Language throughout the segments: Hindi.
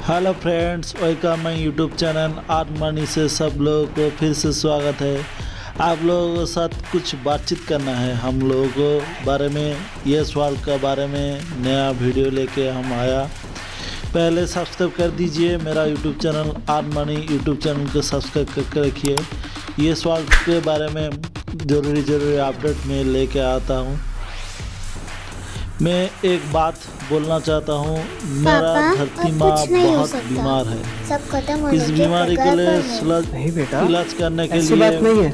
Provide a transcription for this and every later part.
Hello friends, welcome my YouTube channel earn money से सब लोगों को फिर से स्वागत है। आप लोगों के साथ कुछ बातचीत करना है हम लोगों को बारे में, ये सवाल के बारे में नया वीडियो लेके हम आया। पहले सब्सक्राइब कर दीजिए मेरा YouTube channel earn money YouTube channel को सब्सक्राइब करके रखिए। ये सवाल के बारे में ज़रूरी अपडेट में लेके आता हूँ। मैं एक बात बोलना चाहता हूँ, मेरा धरती माँ बहुत बीमार है। इस बीमारी के लिए इलाज करने के लिए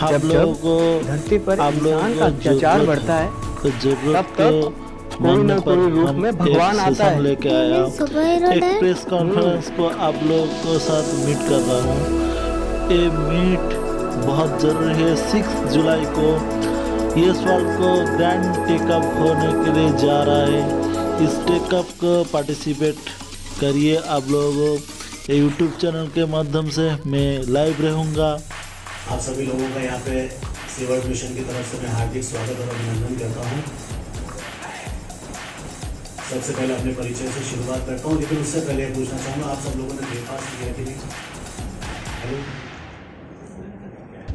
हम लोगों को धरती पर इंसान का अत्याचार बढ़ता है तो जरूरत तब कोई न कोई रूप में भगवान आता है। लेके आया एक प्रेस कॉन्फ्रेंस को आप लोगों के साथ मीट कर रहा हूँ। ये मीट बहुत ज़रूरी है। 6 जुलाई को ये सवाल को ग्रैंड टेकअप होने के लिए जा रहा है। इस टेकअप को पार्टिसिपेट करिए आप लोगों। यूट्यूब चैनल के माध्यम से मैं लाइव रहूँगा। आप सभी लोगों का यहाँ पे सेवर्ट मिशन की तरफ से मैं हार्दिक स्वागत और अभिनंदन करता हूँ। सबसे पहले अपने परिचय से शुरुआत करता हूँ, लेकिन उससे पहले पूछना चाहूँगा, आप सब लोगों ने ब्रेकफास्ट किया कि नहीं? हेलो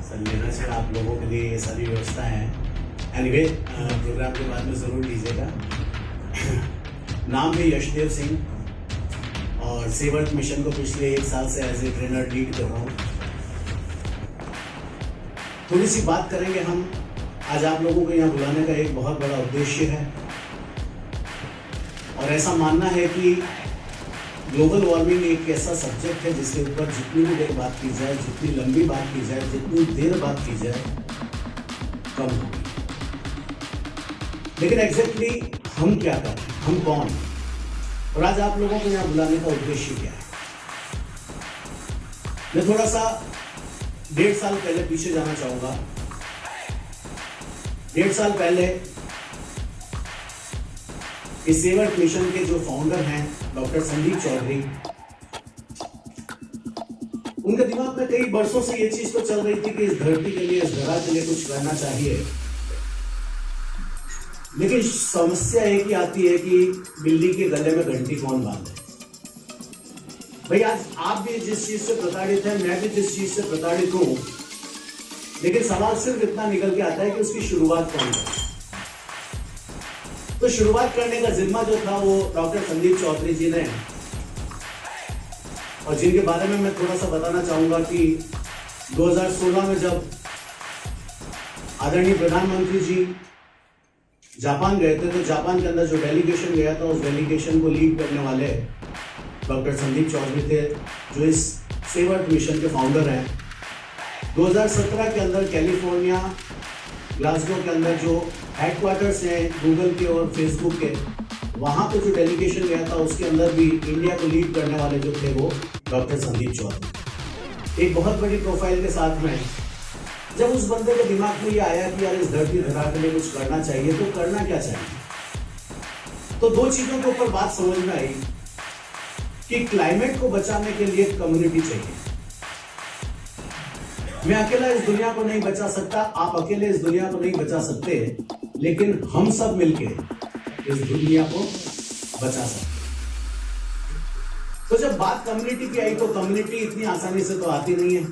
सर, लेना चाहिए आप लोगों के लिए, ये सारी व्यवस्था है। एनीवे, प्रोग्राम के बाद में ज़रूर लीजिएगा। नाम है यशदेव सिंह और सेवर्ट मिशन को पिछले 1 साल से एज ए ट्रेनर लीड कर रहा हूँ। थोड़ी सी बात करेंगे हम। आज आप लोगों को यहाँ बुलाने का एक बहुत बड़ा उद्देश्य है और ऐसा मानना है कि ग्लोबल वार्मिंग एक ऐसा सब्जेक्ट है जिसके ऊपर जितनी भी देर बात की जाए, जितनी लंबी बात की जाए, जितनी देर बात की जाए, कम होगी। लेकिन एग्जैक्टली हम क्या कर रहे हैं, हम कौन, और आज आप लोगों को यहाँ बुलाने का उद्देश्य क्या है? मैं थोड़ा सा 1.5 साल पहले पीछे जाना चाहूंगा। 1.5 साल पहले इस सेवर्ट मिशन के जो फाउंडर हैं डॉक्टर संदीप चौधरी, उनके दिमाग में कई वर्षों से ये चीज तो चल रही थी कि इस धरती के लिए, इस धरा के लिए कुछ करना चाहिए। लेकिन समस्या एक ही आती है कि बिल्ली के गले में घंटी कौन बांधे। भाई, आज आप भी जिस चीज से प्रताड़ित हैं, मैं भी जिस चीज से प्रताड़ित हूं, लेकिन सवाल सिर्फ इतना निकल के आता है कि उसकी शुरुआत कौन करे। तो शुरुआत करने का जिम्मा जो था वो डॉक्टर संदीप चौधरी जी ने, और जिनके बारे में मैं थोड़ा सा बताना चाहूंगा कि 2016 में जब आदरणीय प्रधानमंत्री जी जापान गए थे, तो जापान के अंदर जो डेलीगेशन गया था, उस डेलीगेशन को लीड करने वाले डॉक्टर संदीप चौधरी थे, जो इस सेवर्ट मिशन के फाउंडर हैं। 2017 के अंदर कैलिफोर्निया ग्लासगो के अंदर जो हेडक्वार्टर्स हैं गूगल के और फेसबुक के, वहां पे जो डेलीगेशन गया था, उसके अंदर भी इंडिया को लीड करने वाले जो थे वो डॉक्टर संदीप चौधरी। एक बहुत बड़ी प्रोफाइल के साथ में जब उस बंदे के दिमाग में ये आया कि यार इस धरती धरा के लिए कुछ करना चाहिए, तो करना क्या चाहिए, तो 2 चीजों के ऊपर बात समझ में आई कि क्लाइमेट को बचाने के लिए कम्युनिटी चाहिए। मैं अकेला इस दुनिया को नहीं बचा सकता, आप अकेले इस दुनिया को नहीं बचा सकते, लेकिन हम सब मिलके इस दुनिया को बचा सकते। तो जब बात कम्युनिटी की आई, तो कम्युनिटी इतनी आसानी से तो आती नहीं है।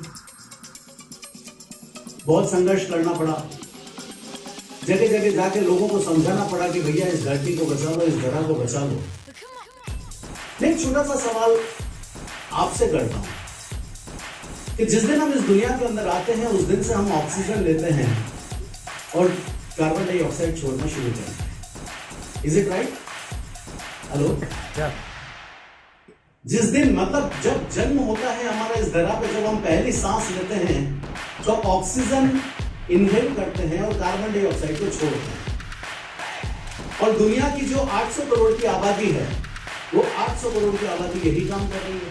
बहुत संघर्ष करना पड़ा, जगह जगह जाके लोगों को समझाना पड़ा कि भैया इस धरती को बचा लो, इस धरा को बचा लो। एक छोटा सा सवाल आपसे करता हूं कि जिस दिन हम इस दुनिया के अंदर आते हैं, उस दिन से हम ऑक्सीजन लेते हैं और कार्बन डाइऑक्साइड छोड़ना शुरू करते हैं। Is it right? हेलो, जिस दिन, मतलब जब जन्म होता है हमारा इस धरा पे, जब हम पहली सांस लेते हैं, तो ऑक्सीजन इनहेल करते हैं और कार्बन डाइऑक्साइड को छोड़ते हैं। और दुनिया की जो 800 करोड़ की आबादी है, वो 800 करोड़ की आबादी यही काम कर रही है।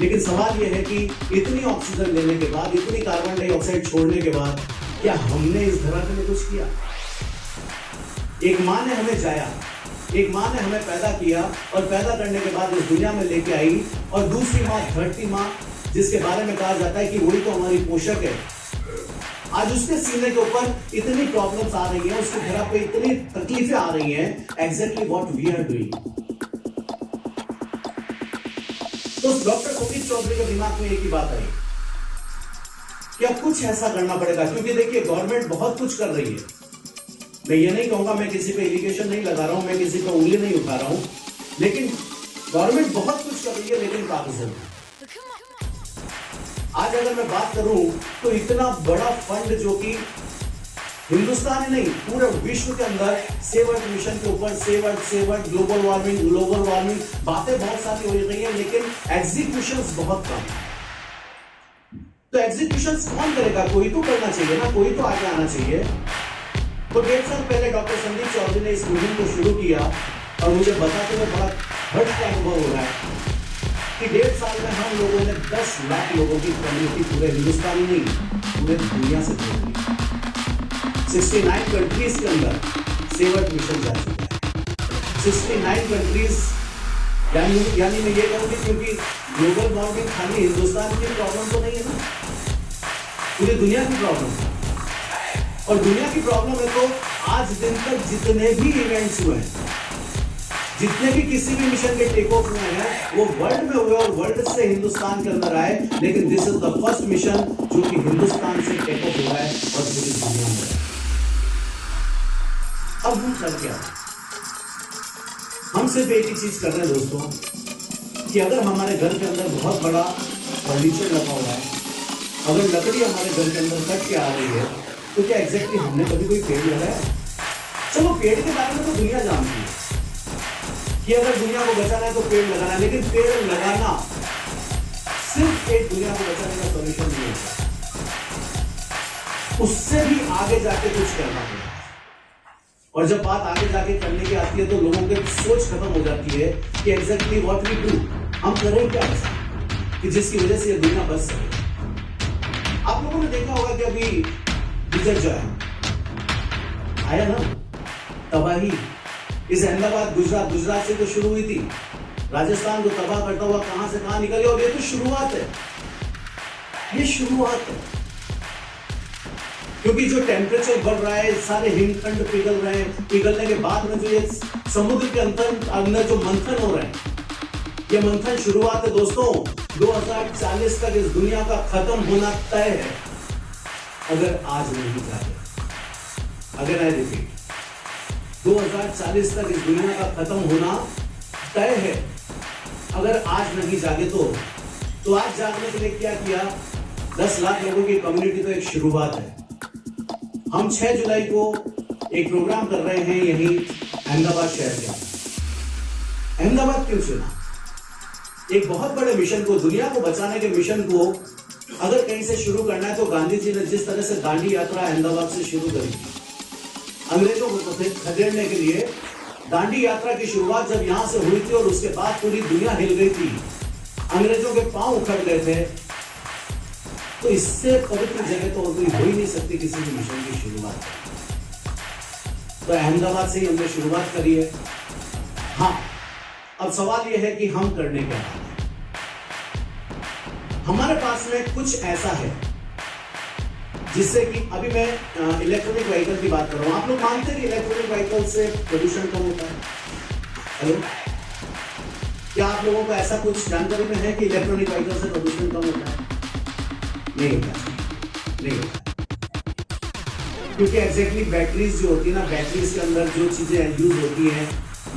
लेकिन सवाल यह है कि इतनी ऑक्सीजन लेने के बाद, इतनी कार्बन डाइऑक्साइड छोड़ने के बाद, क्या हमने इस धरा के लिए कुछ किया? एक माँ ने हमें जाया, एक माँ ने हमें पैदा किया और पैदा करने के बाद इस दुनिया में लेके आई, और दूसरी माँ धरती माँ, जिसके बारे में कहा जाता है कि वही तो हमारी पोषक है, आज उसके सीने के ऊपर इतनी प्रॉब्लम्स आ रही हैं, उसके घर पे इतनी तकलीफें आ रही हैं। Exactly what we are doing, तो डॉक्टर संदीप चौधरी के दिमाग में एक ही बात आई, क्या कुछ ऐसा करना पड़ेगा, क्योंकि देखिए गवर्नमेंट बहुत कुछ कर रही है। मैं ये नहीं कहूंगा, मैं किसी पे एलिगेशन नहीं लगा रहा हूं, मैं किसी पे उंगली नहीं उठा रहा हूं, लेकिन गवर्नमेंट बहुत कुछ कर रही है, लेकिन कागजों में। आज अगर मैं बात करूं तो इतना बड़ा फंड जो कि हिंदुस्तान ही नहीं पूरे विश्व के अंदर सेव अर्थ मिशन के ऊपर सेव अर्थ ग्लोबल वार्मिंग बातें बहुत सारी हो रही है, लेकिन एग्जीक्यूशंस बहुत कम है। तो एग्जीक्यूशंस कौन करेगा? कोई तो करना चाहिए ना, कोई तो आगे आना चाहिए। तो 1.5 साल पहले डॉक्टर संदीप चौधरी ने इस मुहिम को शुरू किया और मुझे बताते हुए बड़ा हर्ष का अनुभव हो रहा है कि 1.5 साल में हम लोगों ने 10 लाख लोगों की कम्युनिटी पूरे हिंदुस्तान ही नहीं पूरे दुनिया से जोड़ दी। 69 कंट्रीज के अंदर सेव अर्थ मिशन जा चुका है। 69 कंट्रीज, यानी मैं ये कहूंगी क्योंकि ग्लोबल वार्मिंग खाली हिंदुस्तान की प्रॉब्लम तो नहीं है ना, पूरी दुनिया की प्रॉब्लम है। और दुनिया की प्रॉब्लम है तो आज दिन तक जितने भी इवेंट्स हुए हैं, जितने भी किसी भी मिशन के टेक ऑफ हुए हैं, वो वर्ल्ड में हुए और वर्ल्ड से हिंदुस्तान के अंदर आए, लेकिन this is the first mission जो कि हिंदुस्तान से टेक ऑफ हुआ है और पूरी दुनिया में। अब हम कर क्या, हम सिर्फ एक ही चीज कर रहे हैं दोस्तों कि अगर हमारे घर के अंदर बहुत बड़ा फर्नीचर लगा हुआ है, अगर लकड़ी हमारे घर के अंदर कट के आ रही है, तो क्या एग्जैक्टली हमने कभी कोई पेड़ लगाया? चलो पेड़ के बारे में तो दुनिया जानती है कि अगर दुनिया को बचाना है तो पेड़ लगाना है, लेकिन पेड़ लगाना सिर्फ एक दुनिया को बचाने का सॉल्यूशन नहीं होता, उससे भी आगे जाके कुछ करना पड़ेगा। और जब बात आगे जाके करने की आती है तो लोगों की सोच खत्म हो जाती है कि एग्जैक्टली व्हाट वी डू, हम करें क्या ऐसा कि जिसकी वजह से ये दुनिया बच सके। आप लोगों ने देखा होगा कि अभी बिजर जो आया ना, तबाही इस अहमदाबाद गुजरात से तो शुरू हुई थी, राजस्थान को तबाह करता हुआ कहां से कहां निकले, और ये तो शुरुआत है, ये शुरुआत है। क्योंकि जो टेम्परेचर बढ़ रहा है, सारे हिमखंड पिघल रहे हैं, पिघलने के बाद में जो ये समुद्र के अंदर जो मंथन हो रहे हैं, ये मंथन शुरुआत है दोस्तों। 2040 तक इस दुनिया का खत्म होना तय है अगर आज नहीं जागे। अगर आई रिपीट, 2040 तक इस दुनिया का खत्म होना तय है अगर आज नहीं जागे तो आज जागने के लिए क्या किया? 10 लाख लोगों की कम्युनिटी तो एक शुरुआत है। हम 6 जुलाई को एक प्रोग्राम कर रहे हैं यहीं अहमदाबाद शहर के अंदर। अहमदाबाद क्यों चुना? एक बहुत बड़े मिशन को, दुनिया को बचाने के मिशन को अगर कहीं से शुरू करना है तो गांधी जी ने जिस तरह से दांडी यात्रा अहमदाबाद से शुरू करी थी, अंग्रेजों को खदेड़ने के लिए दांडी यात्रा की शुरुआत जब यहां से हुई थी और उसके बाद पूरी दुनिया हिल गई थी, अंग्रेजों के पांव उखड़ गए थे, तो इससे पवित्र जगह तो कोई हो ही नहीं सकती किसी भी मिशन की शुरुआत। तो अहमदाबाद से ही हमने शुरुआत करी है। हाँ, अब सवाल यह है कि हम करने क्या है। हमारे पास में कुछ ऐसा है जिससे कि अभी मैं इलेक्ट्रॉनिक व्हीकल की बात कर रहा हूं। आप लोग मानते हैं कि इलेक्ट्रॉनिक व्हीकल से प्रदूषण कम होता है? हेलो, क्या आप लोगों को ऐसा कुछ जानकारी में है कि इलेक्ट्रॉनिक व्हीकल से प्रदूषण कम होता है? नहीं होता, क्योंकि एग्जैक्टली बैटरीज जो होती है ना, बैटरीज के अंदर जो चीजें यूज होती हैं,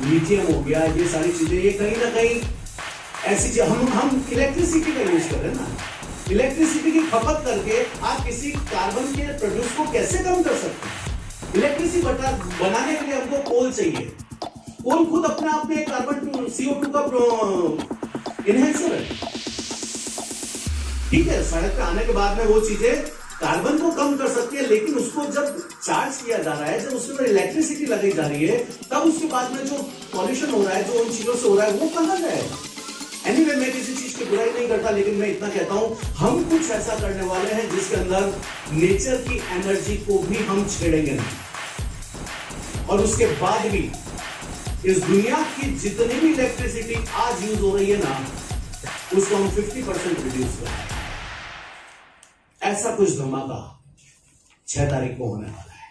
लिथियम हो गया, ये सारी चीजें, ये कहीं ना कहीं ऐसी चीज, हम इलेक्ट्रिसिटी का यूज कर रहे हैं ना, इलेक्ट्रिसिटी की खपत करके आप किसी कार्बन के प्रोड्यूस को कैसे कम कर सकते हैं? इलेक्ट्रिसिटी बनाने के लिए हमको कोल चाहिए। कोल खुद अपने आप में कार्बन CO2 का इनहेंसर है, ठीक है। सड़क पे आने के बाद में वो चीजें कार्बन को कम कर सकती है, लेकिन उसको जब चार्ज किया जा रहा है, जब उसके ऊपर इलेक्ट्रिसिटी लगाई जा रही है, तब उसके बाद में जो पॉल्यूशन हो रहा है, जो उन चीजों से हो रहा है, वो कहां जाएगा? एनीवे, मैं किसी चीज की बुराई नहीं करता, लेकिन मैं इतना कहता हूं, हम कुछ ऐसा करने वाले हैं जिसके अंदर नेचर की एनर्जी को भी हम छेड़ेंगे नहीं, और उसके बाद भी इस दुनिया की जितनी भी इलेक्ट्रिसिटी आज यूज हो रही है ना, उसको हम 50% रिड्यूस करें। ऐसा कुछ धमाका 6 तारीख को होने वाला है।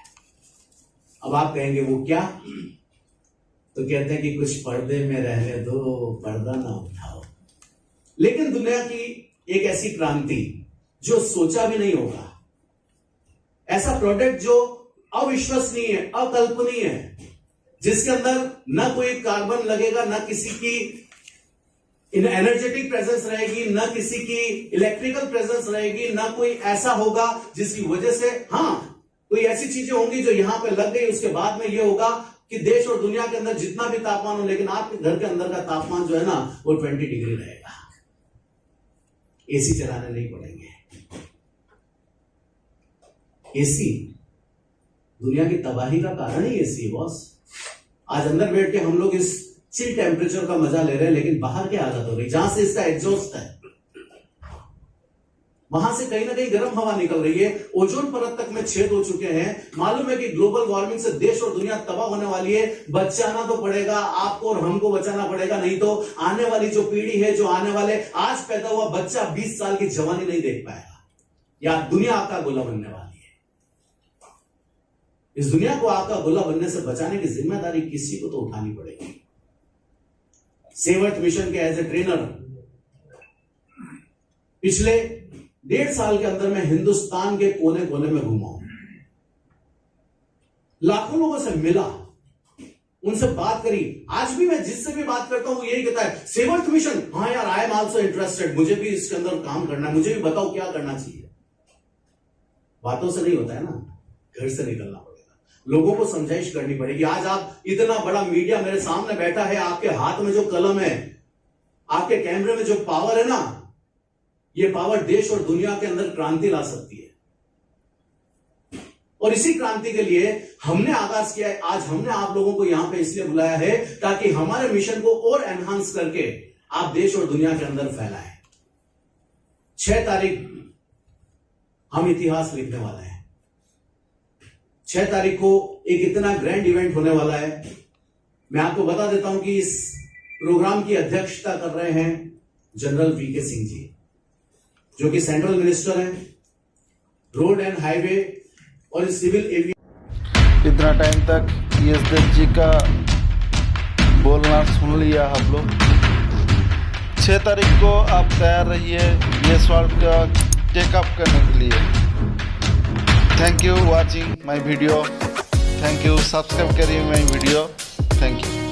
अब आप कहेंगे वो क्या? तो कहते हैं कि कुछ पर्दे में रहने दो, पर्दा ना उठाओ। लेकिन दुनिया की एक ऐसी क्रांति जो सोचा भी नहीं होगा, ऐसा प्रोडक्ट जो अविश्वसनीय है, अकल्पनीय है, जिसके अंदर न कोई कार्बन लगेगा, न किसी की एनर्जेटिक प्रेजेंस रहेगी, न किसी की इलेक्ट्रिकल प्रेजेंस रहेगी, न कोई ऐसा होगा जिसकी वजह से, हां कोई ऐसी चीजें होंगी जो यहां पे लग गई, उसके बाद में यह होगा कि देश और दुनिया के अंदर जितना भी तापमान हो, लेकिन आपके घर के अंदर का तापमान जो है ना वो 20 डिग्री रहेगा। एसी चलाने नहीं पड़ेंगे। एसी दुनिया की तबाही का कारण ही एसी है बॉस। आज अंदर बैठ के हम लोग इस चिल टेम्परेचर का मजा ले रहे हैं, लेकिन बाहर क्या हालत हो रही, जहां से इसका एग्जॉस्ट है वहां से कहीं ना कहीं गर्म हवा निकल रही है, ओजोन परत तक में छेद हो चुके हैं। मालूम है कि ग्लोबल वार्मिंग से देश और दुनिया तबाह होने वाली है। बचाना तो पड़ेगा, आपको और हमको बचाना पड़ेगा, नहीं तो आने वाली जो पीढ़ी है, जो आने वाले आज पैदा हुआ बच्चा 20 साल की जवानी नहीं देख पाएगा, या दुनिया आग का गोला बनने वाली है। इस दुनिया को आग का गोला बनने से बचाने की जिम्मेदारी किसी को तो उठानी पड़ेगी। सेव अर्थ मिशन के एज ए ट्रेनर पिछले 1.5 साल के अंदर मैं हिंदुस्तान के कोने कोने में घूमा हूं, लाखों लोगों से मिला, उनसे बात करी। आज भी मैं जिससे भी बात करता हूं वो यही कहता है, सेव अर्थ मिशन, हाँ यार आई एम आल्सो इंटरेस्टेड, मुझे भी इसके अंदर काम करना है, मुझे भी बताओ क्या करना चाहिए। बातों से नहीं होता है ना, घर से निकलना पड़ेगा, लोगों को समझाइश करनी पड़ेगी। आज आप इतना बड़ा मीडिया मेरे सामने बैठा है, आपके हाथ में जो कलम है, आपके कैमरे में जो पावर है ना, ये पावर देश और दुनिया के अंदर क्रांति ला सकती है। और इसी क्रांति के लिए हमने आगाज किया है। आज हमने आप लोगों को यहां पे इसलिए बुलाया है ताकि हमारे मिशन को और एनहांस करके आप देश और दुनिया के अंदर फैलाएं। 6 तारीख हम इतिहास लिखने वाले हैं। 6 तारीख को एक इतना ग्रैंड इवेंट होने वाला है। मैं आपको बता देता हूं कि इस प्रोग्राम की अध्यक्षता कर रहे हैं जनरल वीके सिंह जी, जो कि सेंट्रल मिनिस्टर हैं, रोड एंड हाईवे और सिविल एविएशन। इतना टाइम तक यशदेव जी का बोलना सुन लिया हम लोग। 6 तारीख को आप तैयार रहिए यस वर्ल्ड का टेकअप करने के लिए। Thank you watching my video, thank you subscribe करिए माय वीडियो, थैंक यू।